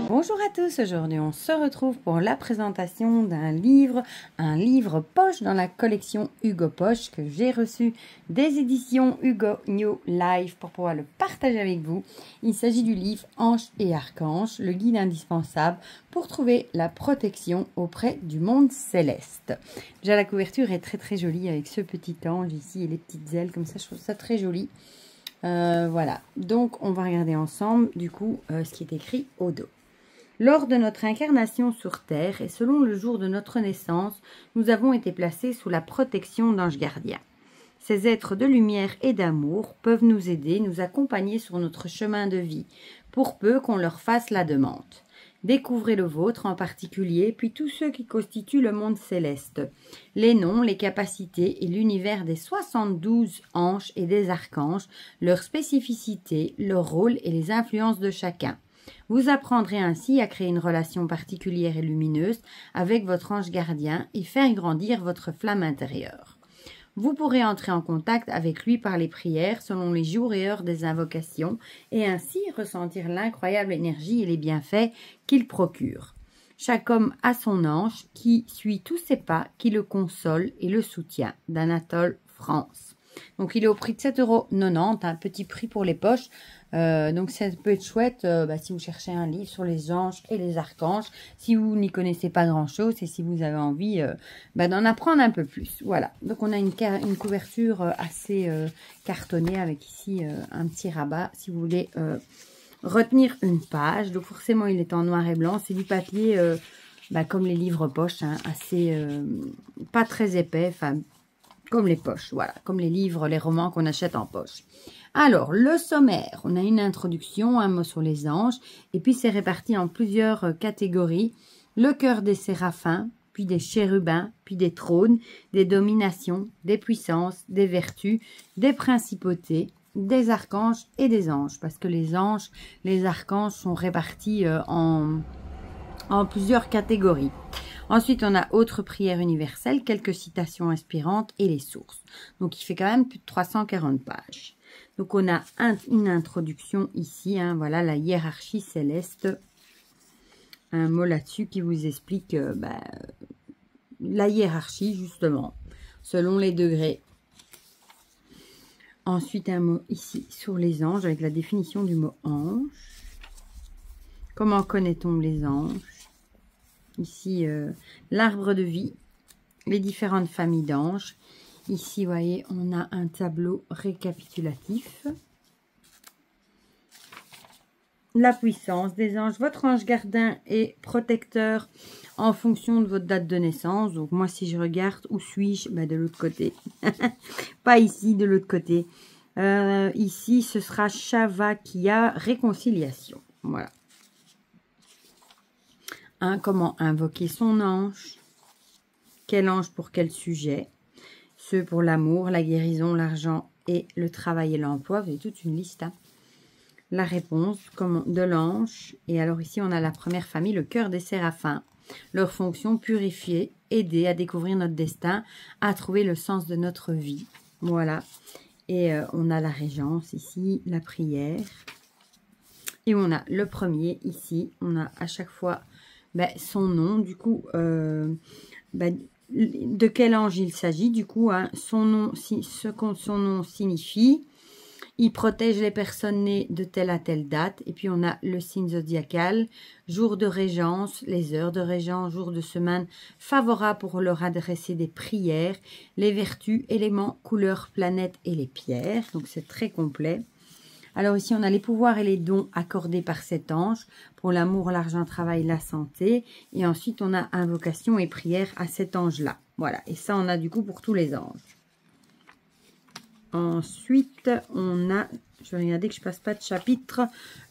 Bonjour à tous, aujourd'hui on se retrouve pour la présentation d'un livre, un livre poche dans la collection Hugo Poche que j'ai reçu des éditions Hugo New Life pour pouvoir le partager avec vous. Il s'agit du livre Anges et Archanges, le guide indispensable pour trouver la protection auprès du monde céleste. Déjà la couverture est très jolie avec ce petit ange ici et les petites ailes comme ça, je trouve ça très joli. Voilà, donc on va regarder ensemble du coup ce qui est écrit au dos. Lors de notre incarnation sur Terre et selon le jour de notre naissance, nous avons été placés sous la protection d'anges gardiens. Ces êtres de lumière et d'amour peuvent nous aider, nous accompagner sur notre chemin de vie, pour peu qu'on leur fasse la demande. Découvrez le vôtre en particulier, puis tous ceux qui constituent le monde céleste. Les noms, les capacités et l'univers des 72 anges et des archanges, leurs spécificités, leur rôle et les influences de chacun. Vous apprendrez ainsi à créer une relation particulière et lumineuse avec votre ange gardien et faire grandir votre flamme intérieure. Vous pourrez entrer en contact avec lui par les prières selon les jours et heures des invocations et ainsi ressentir l'incroyable énergie et les bienfaits qu'il procure. Chaque homme a son ange qui suit tous ses pas, qui le console et le soutient. D'Anatole France. Donc il est au prix de 7,90 €, un petit prix pour les poches. Donc ça peut être chouette si vous cherchez un livre sur les anges et les archanges, si vous n'y connaissez pas grand chose et si vous avez envie d'en apprendre un peu plus. Voilà, donc on a une couverture assez cartonnée avec ici un petit rabat si vous voulez retenir une page. Donc forcément il est en noir et blanc, c'est du papier comme les livres poches, hein, assez pas très épais, enfin comme les poches, voilà, comme les livres, les romans qu'on achète en poche. Alors, le sommaire, on a une introduction, un mot sur les anges, et puis c'est réparti en plusieurs catégories. Le cœur des séraphins, puis des chérubins, puis des trônes, des dominations, des puissances, des vertus, des principautés, des archanges et des anges, parce que les anges, les archanges sont répartis en plusieurs catégories. Ensuite, on a autres prières universelles, quelques citations inspirantes et les sources. Donc, il fait quand même plus de 340 pages. Donc, on a une introduction ici, hein, voilà, la hiérarchie céleste. Un mot là-dessus qui vous explique la hiérarchie, justement, selon les degrés. Ensuite, un mot ici sur les anges, avec la définition du mot ange. Comment connaît-on les anges? Ici, l'arbre de vie, les différentes familles d'anges. Ici, vous voyez, on a un tableau récapitulatif. La puissance des anges. Votre ange gardien est protecteur en fonction de votre date de naissance. Donc, moi, si je regarde, où suis-je? De l'autre côté. Pas ici, de l'autre côté. Ici, ce sera Shavakia, réconciliation. Voilà. Comment invoquer son ange, quel ange pour quel sujet, ceux pour l'amour, la guérison, l'argent et le travail et l'emploi, vous avez toute une liste. Hein. La réponse de l'ange, et alors ici on a la première famille, le cœur des séraphins, leur fonction purifier, aider à découvrir notre destin, à trouver le sens de notre vie, voilà, et on a la régence ici, la prière, et on a le premier ici, on a à chaque fois son nom, du coup, de quel ange il s'agit, du coup, hein, son nom signifie, il protège les personnes nées de telle à telle date, et puis on a le signe zodiacal, jour de régence, les heures de régence, jour de semaine, favorable pour leur adresser des prières, les vertus, éléments, couleurs, planètes et les pierres, donc c'est très complet. Alors ici, on a les pouvoirs et les dons accordés par cet ange pour l'amour, l'argent, le travail, la santé. Et ensuite, on a invocation et prière à cet ange-là. Voilà, et ça, on a du coup pour tous les anges. Ensuite, on a, je vais regarder que je ne passe pas de chapitre,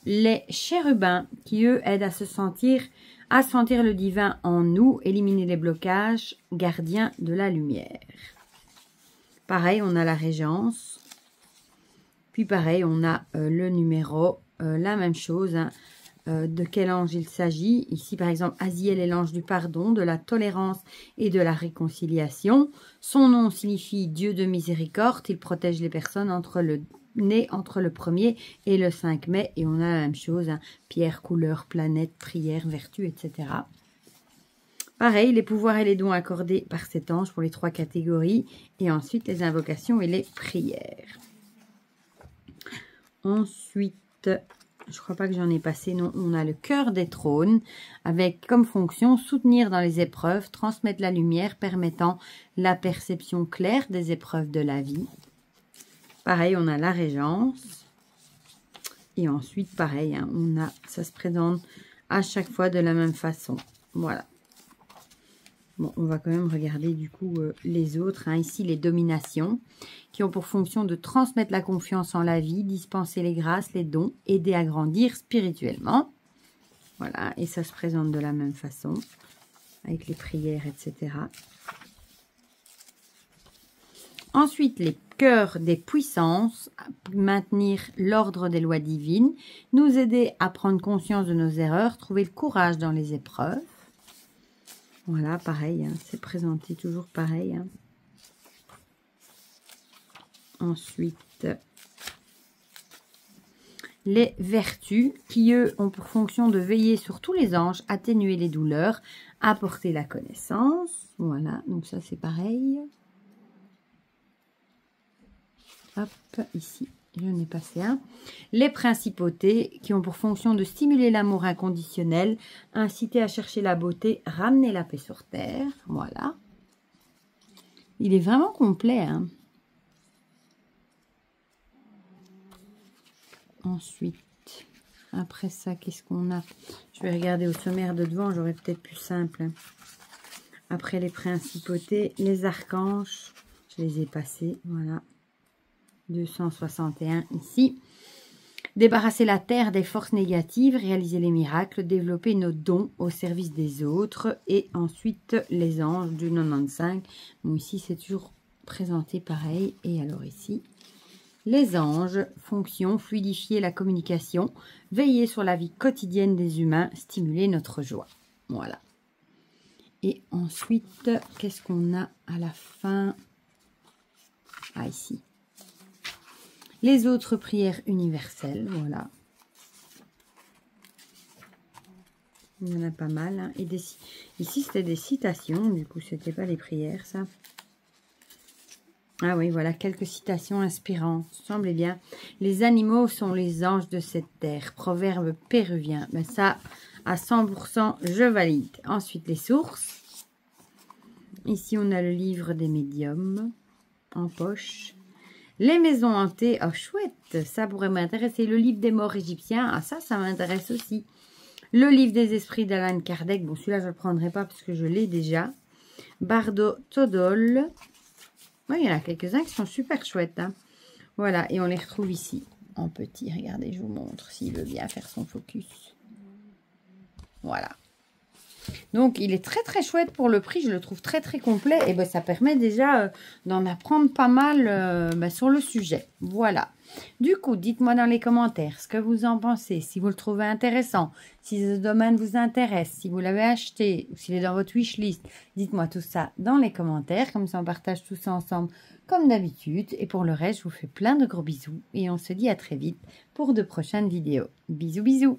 les chérubins qui, eux, aident à sentir le divin en nous, éliminer les blocages, gardiens de la lumière. Pareil, on a la régence. Puis pareil, on a le numéro, la même chose, hein, de quel ange il s'agit. Ici, par exemple, Aziel est l'ange du pardon, de la tolérance et de la réconciliation. Son nom signifie Dieu de miséricorde. Il protège les personnes entre le né entre le 1er et le 5 mai. Et on a la même chose, hein, pierre, couleur, planète, prière, vertu, etc. Pareil, les pouvoirs et les dons accordés par cet ange pour les 3 catégories. Et ensuite, les invocations et les prières. Ensuite, je crois pas que j'en ai passé, non, on a le cœur des trônes avec comme fonction soutenir dans les épreuves, transmettre la lumière permettant la perception claire des épreuves de la vie. Pareil, on a la régence. Et ensuite, pareil, hein, ça se présente à chaque fois de la même façon. Voilà. Bon, on va quand même regarder du coup les autres. Hein. Ici, les dominations qui ont pour fonction de transmettre la confiance en la vie, dispenser les grâces, les dons, aider à grandir spirituellement. Voilà, et ça se présente de la même façon, avec les prières, etc. Ensuite, les cœurs des puissances, maintenir l'ordre des lois divines, nous aider à prendre conscience de nos erreurs, trouver le courage dans les épreuves. Voilà, pareil, hein, c'est présenté toujours pareil. Hein. Ensuite, les vertus qui, eux, ont pour fonction de veiller sur tous les anges, atténuer les douleurs, apporter la connaissance. Voilà, donc ça c'est pareil. Hop, ici, j'en ai passé un. Les principautés qui ont pour fonction de stimuler l'amour inconditionnel, inciter à chercher la beauté, ramener la paix sur terre. Voilà. Il est vraiment complet. Hein. Ensuite, après ça, qu'est-ce qu'on a? Je vais regarder au sommaire de devant, j'aurais peut-être plus simple. Après les principautés, les archanges, je les ai passés, voilà. 261 ici. Débarrasser la terre des forces négatives, réaliser les miracles, développer nos dons au service des autres. Et ensuite, les anges du 95. Bon, ici, c'est toujours présenté pareil. Et alors ici, les anges, fonction, fluidifier la communication, veiller sur la vie quotidienne des humains, stimuler notre joie. Voilà. Et ensuite, qu'est-ce qu'on a à la fin? Ah, ici. Les autres prières universelles, voilà. Il y en a pas mal. Hein. Et ici, c'était des citations, du coup, c'était pas les prières, ça. Ah oui, voilà, quelques citations inspirantes. Semblait bien. Les animaux sont les anges de cette terre. Proverbe péruvien. Ben ça, à 100%, je valide. Ensuite, les sources. Ici, on a le livre des médiums en poche. Les maisons hantées, oh chouette, ça pourrait m'intéresser. Le livre des morts égyptiens, ah ça m'intéresse aussi. Le livre des esprits d'Alan Kardec, bon celui-là je ne le prendrai pas parce que je l'ai déjà. Bardo Todol, oui, il y en a quelques-uns qui sont super chouettes. Hein. Voilà, et on les retrouve ici en petit. Regardez, je vous montre s'il veut bien faire son focus. Voilà. Donc, il est très très chouette pour le prix. Je le trouve très très complet. Et ben, ça permet déjà d'en apprendre pas mal sur le sujet. Voilà. Du coup, dites-moi dans les commentaires ce que vous en pensez. Si vous le trouvez intéressant, si ce domaine vous intéresse, si vous l'avez acheté ou s'il est dans votre wishlist. Dites-moi tout ça dans les commentaires. Comme ça, on partage tout ça ensemble comme d'habitude. Et pour le reste, je vous fais plein de gros bisous. Et on se dit à très vite pour de prochaines vidéos. Bisous bisous.